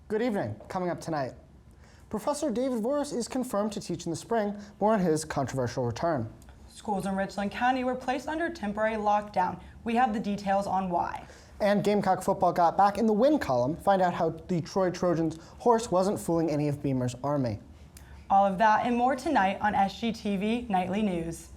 Good evening. Coming up tonight, Professor David Voros is confirmed to teach in the spring. More on his controversial return. Schools in Richland County were placed under temporary lockdown. We have the details on why. And Gamecock football got back in the win column. Find out how the Troy Trojans' horse wasn't fooling any of Beamer's army. All of that and more tonight on SGTV Nightly News.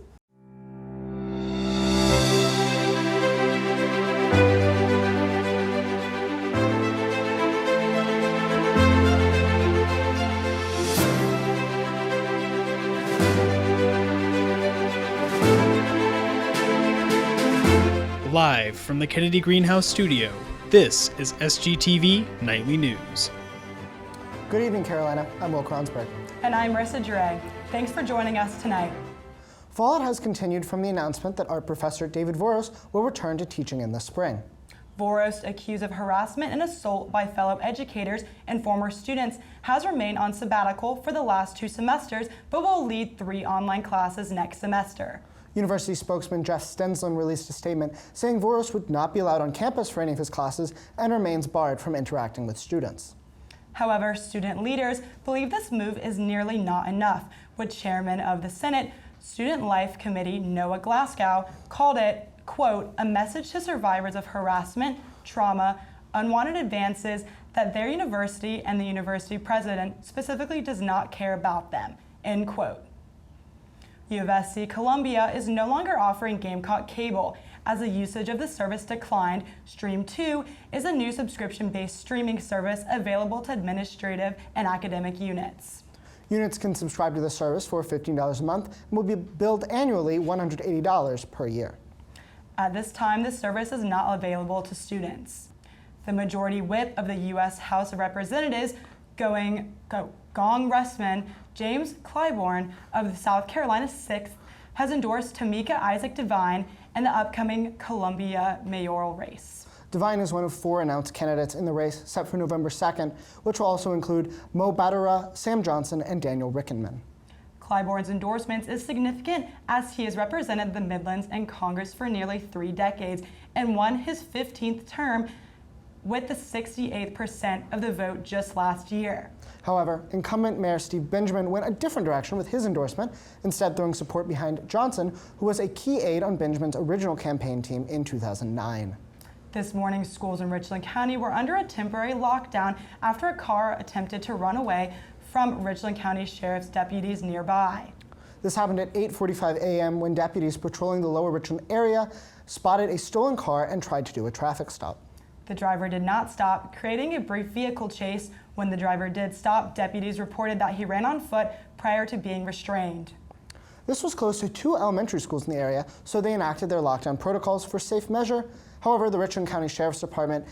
Live from the Kennedy Greenhouse studio, this is SGTV Nightly News. Good evening, Carolina. I'm Will Kronsberg. And I'm Marissa Dre. Thanks for joining us tonight. Fallout has continued from the announcement that art professor David Voros will return to teaching in the spring. Voros, accused of harassment and assault by fellow educators and former students, has remained on sabbatical for the last 2 semesters, but will lead 3 online classes next semester. University spokesman Jeff Stensland released a statement saying Voros would not be allowed on campus for any of his classes and remains barred from interacting with students. However, student leaders believe this move is nearly not enough, with Chairman of the Senate Student Life Committee Noah Glasgow called it, quote, a message to survivors of harassment, trauma, unwanted advances that their university and the university president specifically does not care about them, end quote. UofSC Columbia is no longer offering Gamecock cable. As the usage of the service declined, Stream 2 is a new subscription-based streaming service available to administrative and academic units. Units can subscribe to the service for $15 a month and will be billed annually $180 per year. At this time, the service is not available to students. The majority whip of the U.S. House of Representatives, Gong Russman, James Clyburn of the South Carolina 6th, has endorsed Tamika Isaac Devine in the upcoming Columbia mayoral race. Devine is one of 4 announced candidates in the race set for November 2nd, which will also include Mo Badara, Sam Johnson, and Daniel Rickenman. Clyburn's endorsements is significant as he has represented the Midlands in Congress for nearly 3 decades and won his 15th term with the 68% of the vote just last year. However, incumbent Mayor Steve Benjamin went a different direction with his endorsement, instead throwing support behind Johnson, who was a key aide on Benjamin's original campaign team in 2009. This morning, schools in Richland County were under a temporary lockdown after a car attempted to run away from Richland County Sheriff's deputies nearby. This happened at 8:45 a.m. when deputies patrolling the lower Richland area spotted a stolen car and tried to do a traffic stop. The driver did not stop, creating a brief vehicle chase. When the driver did stop, deputies reported that he ran on foot prior to being restrained. This was close to 2 elementary schools in the area, so they enacted their lockdown protocols for safe measure. However, the Richland County Sheriff's Department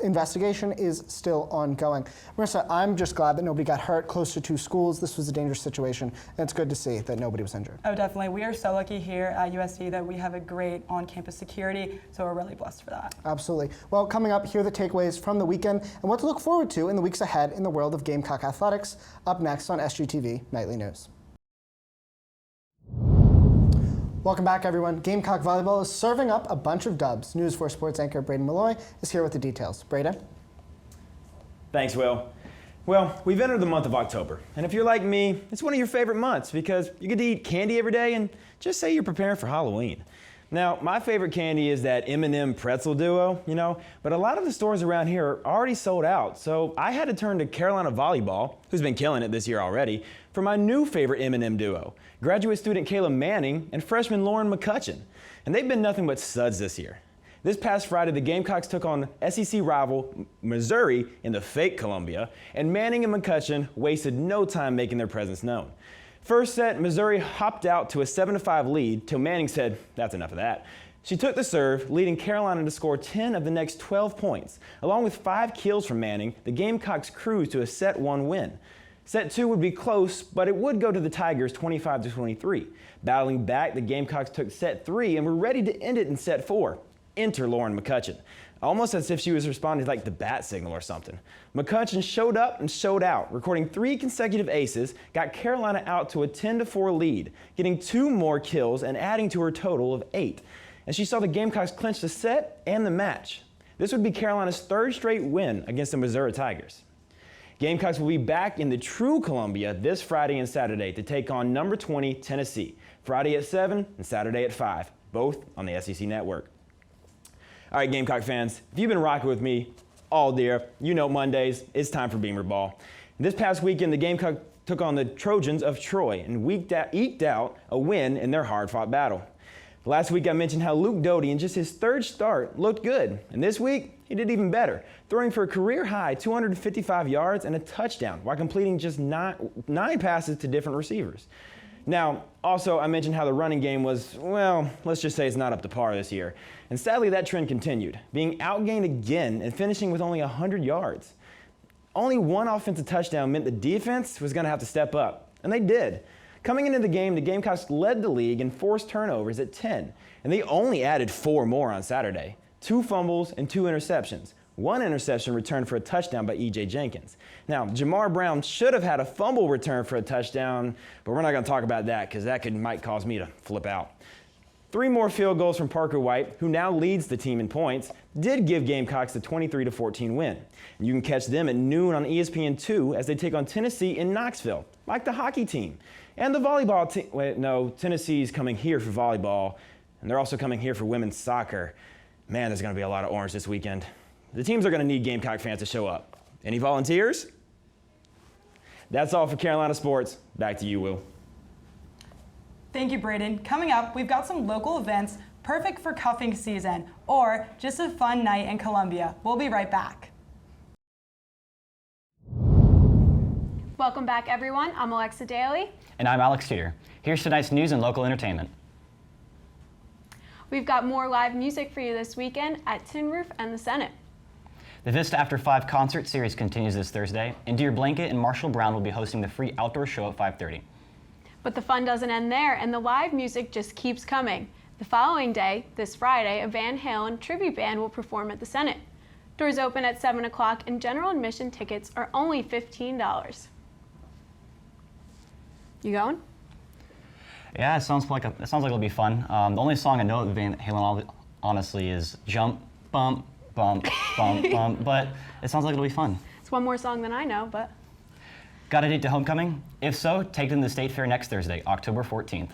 investigation is still ongoing. Marissa, I'm just glad that nobody got hurt close to 2 schools. This was a dangerous situation, and it's good to see that nobody was injured. Oh, definitely. We are so lucky here at USC that we have a great on-campus security, so we're really blessed for that. Absolutely. Well, coming up, here are the takeaways from the weekend and what to look forward to in the weeks ahead in the world of Gamecock athletics, up next on SGTV Nightly News. Welcome back, everyone. Gamecock volleyball is serving up a bunch of dubs. News 4 Sports anchor Braden Malloy is here with the details. Braden? Thanks, Will. Well, we've entered the month of October, and if you're like me, it's one of your favorite months because you get to eat candy every day and just say you're preparing for Halloween. Now, my favorite candy is that M&M pretzel duo, but a lot of the stores around here are already sold out, so I had to turn to Carolina Volleyball, who's been killing it this year already, for my new favorite M&M duo, graduate student Kayla Manning and freshman Lauren McCutcheon. And they've been nothing but studs this year. This past Friday, the Gamecocks took on SEC rival Missouri in the fake Columbia, and Manning and McCutcheon wasted no time making their presence known. First set, Missouri hopped out to a 7-5 lead till Manning said, that's enough of that. She took the serve, leading Carolina to score 10 of the next 12 points. Along with 5 kills from Manning, the Gamecocks cruised to a set 1 win. Set 2 would be close, but it would go to the Tigers 25-23. Battling back, the Gamecocks took set 3 and were ready to end it in set 4. Enter Lauren McCutcheon. Almost as if she was responding like the bat signal or something. McCutcheon showed up and showed out, recording 3 consecutive aces, got Carolina out to a 10-4 lead, getting 2 more kills and adding to her total of 8. And she saw the Gamecocks clinch the set and the match. This would be Carolina's 3rd straight win against the Missouri Tigers. Gamecocks will be back in the true Columbia this Friday and Saturday to take on number 20 Tennessee. Friday at 7 and Saturday at 5, both on the SEC Network. All right, Gamecock fans, if you've been rocking with me all year, you know Mondays, it's time for Beamer Ball. This past weekend, the Gamecock took on the Trojans of Troy and eked out a win in their hard-fought battle. Last week, I mentioned how Luke Doty, in just his third start, looked good. And this week, he did even better, throwing for a career-high 255 yards and a touchdown while completing just nine passes to different receivers. Now, also, I mentioned how the running game was, well, let's just say it's not up to par this year. And sadly, that trend continued, being outgained again and finishing with only 100 yards. Only one offensive touchdown meant the defense was going to have to step up, and they did. Coming into the game, the Gamecocks led the league in forced turnovers at 10, and they only added 4 more on Saturday. 2 fumbles and 2 interceptions. 1 interception returned for a touchdown by E.J. Jenkins. Now, Jamar Brown should have had a fumble return for a touchdown, but we're not going to talk about that because that might cause me to flip out. 3 more field goals from Parker White, who now leads the team in points, did give Gamecocks the 23-14 win. And you can catch them at noon on ESPN2 as they take on Tennessee in Knoxville, like the hockey team. And the volleyball team. Wait, no, Tennessee's coming here for volleyball, and they're also coming here for women's soccer. Man, there's going to be a lot of orange this weekend. The teams are going to need Gamecock fans to show up. Any volunteers? That's all for Carolina Sports. Back to you, Will. Thank you, Braden. Coming up, we've got some local events perfect for cuffing season or just a fun night in Columbia. We'll be right back. Welcome back, everyone. I'm Alexa Daly. And I'm Alex Teeter. Here's tonight's news and local entertainment. We've got more live music for you this weekend at Tin Roof and the Senate. The Vista After 5 concert series continues this Thursday, and Dear Blanket and Marshall Brown will be hosting the free outdoor show at 5:30. But the fun doesn't end there, and the live music just keeps coming. The following day, this Friday, a Van Halen tribute band will perform at the Senate. Doors open at 7 o'clock, and general admission tickets are only $15. You going? Yeah, it sounds like it'll be fun. The only song I know of Van Halen, honestly, is Jump, Bump, Bump, Bump, Bump, but it sounds like it'll be fun. It's one more song than I know, but... Got a date to homecoming? If so, take them to the State Fair next Thursday, October 14th.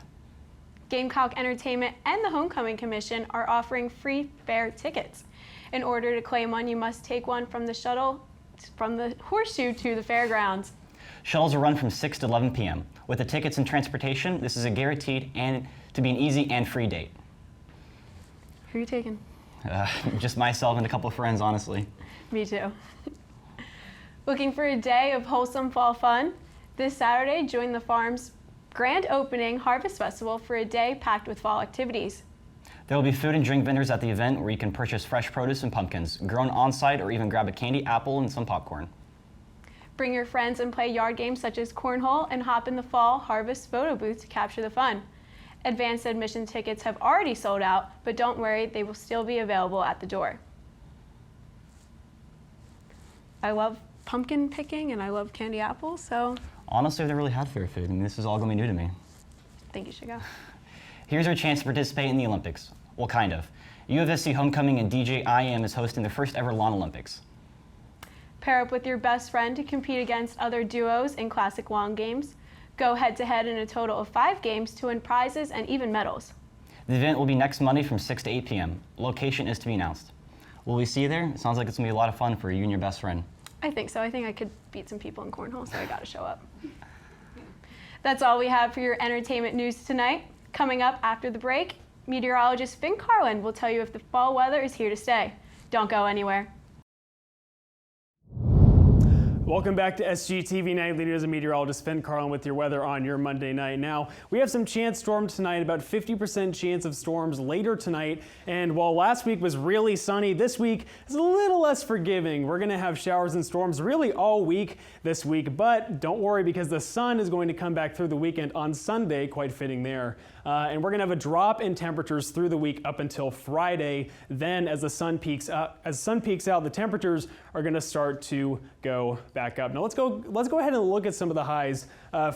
Gamecock Entertainment and the Homecoming Commission are offering free fair tickets. In order to claim one, you must take one from the horseshoe to the fairgrounds. Shuttles will run from 6 to 11 p.m. With the tickets and transportation, this is a guaranteed and to be an easy and free date. Who are you taking? Just myself and a couple of friends, honestly. Me too. Looking for a day of wholesome fall fun? This Saturday, join the farm's grand opening Harvest Festival for a day packed with fall activities. There will be food and drink vendors at the event where you can purchase fresh produce and pumpkins, grown on-site, or even grab a candy apple and some popcorn. Bring your friends and play yard games such as cornhole and hop in the fall Harvest photo booth to capture the fun. Advanced admission tickets have already sold out, but don't worry, they will still be available at the door. I love pumpkin picking and I love candy apples, so... Honestly, I've never really had fair food, and this is all going to be new to me. I think you should go. Here's your chance to participate in the Olympics. Well, kind of. UofSC Homecoming and DJ IM is hosting their first ever lawn Olympics. Pair up with your best friend to compete against other duos in classic lawn games. Go head-to-head in a total of 5 games to win prizes and even medals. The event will be next Monday from 6 to 8 p.m. Location is to be announced. Will we see you there? It sounds like it's going to be a lot of fun for you and your best friend. I think so. I think I could beat some people in cornhole, so I got to show up. That's all we have for your entertainment news tonight. Coming up after the break, meteorologist Finn Carlin will tell you if the fall weather is here to stay. Don't go anywhere. Welcome back to SGTV Nightly News. I'm meteorologist Finn Carlin with your weather on your Monday night. Now, we have some chance storms tonight, about 50% chance of storms later tonight. And while last week was really sunny, this week is a little less forgiving. We're going to have showers and storms really all week this week, but don't worry because the sun is going to come back through the weekend on Sunday, quite fitting there. And we're going to have a drop in temperatures through the week up until Friday. Then as the sun peaks out, the temperatures are going to start to go back up. Now let's go ahead and look at some of the highs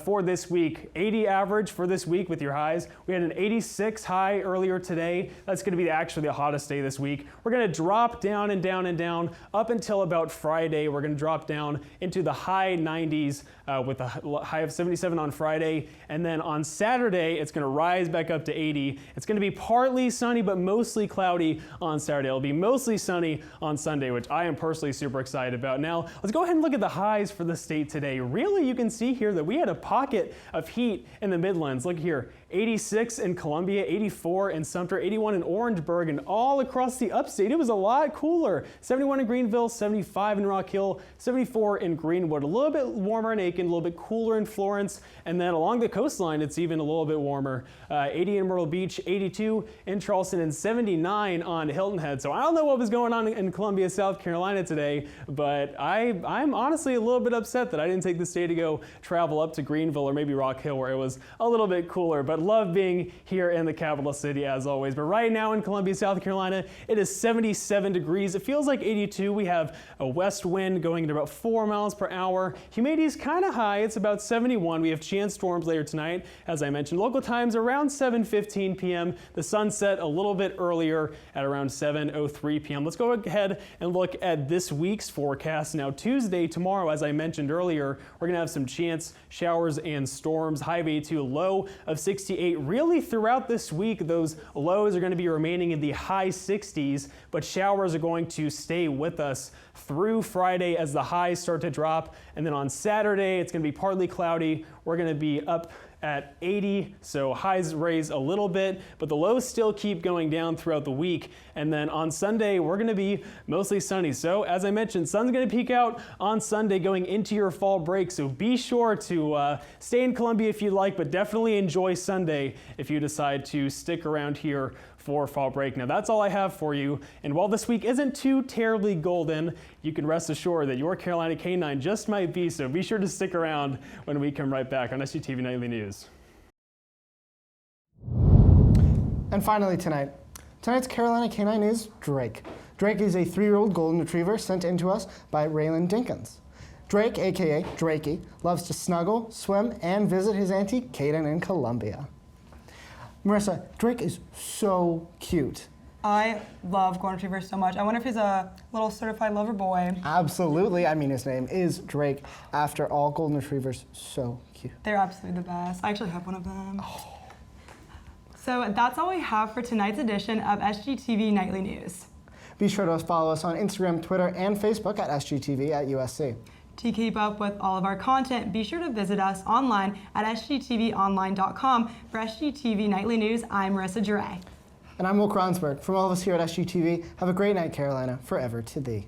for this week. 80 average for this week with your highs. We had an 86 high earlier today. That's going to be actually the hottest day this week. We're going to drop down and down and down up until about Friday. We're going to drop down into the high 90s with a high of 77 on Friday. And then on Saturday, it's going to rise back up to 80. It's going to be partly sunny, but mostly cloudy on Saturday. It'll be mostly sunny on Sunday, which I am personally super excited about. Now, let's go ahead and look at the highs for the state today. Really, you can see here that we had a pocket of heat in the Midlands. Look here, 86 in Columbia, 84 in Sumter, 81 in Orangeburg, and all across the upstate. It was a lot cooler. 71 in Greenville, 75 in Rock Hill, 74 in Greenwood. A little bit warmer in Aiken, a little bit cooler in Florence, and then along the coastline, it's even a little bit warmer. 80 in Myrtle Beach, 82 in Charleston, and 79 on Hilton Head. So I don't know what was going on in Columbia, South Carolina today, but I'm honestly a little bit upset that I didn't take this day to go travel up to Greenville or maybe Rock Hill where it was a little bit cooler. But love being here in the capital city as always. But right now in Columbia, South Carolina, it is 77 degrees. It feels like 82. We have a west wind going at about 4 miles per hour. Humidity is kind of high. It's about 71. We have chance storms later tonight. As I mentioned, local times around 7:15 p.m. The sun set a little bit earlier at around 7:03 p.m. Let's go ahead and look at this week's forecast. Now Tuesday, tomorrow, as I mentioned earlier, we're going to have some chance showers and storms. High of 82, low of 68. Really throughout this week, those lows are going to be remaining in the high 60s, but showers are going to stay with us through Friday as the highs start to drop. And then on Saturday, it's going to be partly cloudy. We're going to be up at 80, so highs raise a little bit, but the lows still keep going down throughout the week. And then on Sunday, we're going to be mostly sunny. So as I mentioned, sun's going to peak out on Sunday going into your fall break. So be sure to stay in Columbia if you like, but definitely enjoy Sunday if you decide to stick around here for fall break. Now that's all I have for you. And while this week isn't too terribly golden, you can rest assured that your Carolina K9 just might be, so be sure to stick around when we come right back on SGTV Nightly News. And finally tonight's Carolina K9 is Drake. Drake is a 3-year-old golden retriever sent in to us by Raylan Dinkins. Drake, aka Drakey, loves to snuggle, swim, and visit his auntie Kaden in Columbia. Marissa, Drake is so cute. I love golden retrievers so much. I wonder if he's a little certified lover boy. Absolutely. I mean, his name is Drake. After all, golden retrievers, so cute. They're absolutely the best. I actually have one of them. Oh. So that's all we have for tonight's edition of SGTV Nightly News. Be sure to follow us on Instagram, Twitter, and Facebook at SGTV at UofSC. To keep up with all of our content, be sure to visit us online at sgtvonline.com. For SGTV Nightly News, I'm Marissa Duray. And I'm Will Kronsberg. From all of us here at SGTV, have a great night, Carolina. Forever to thee.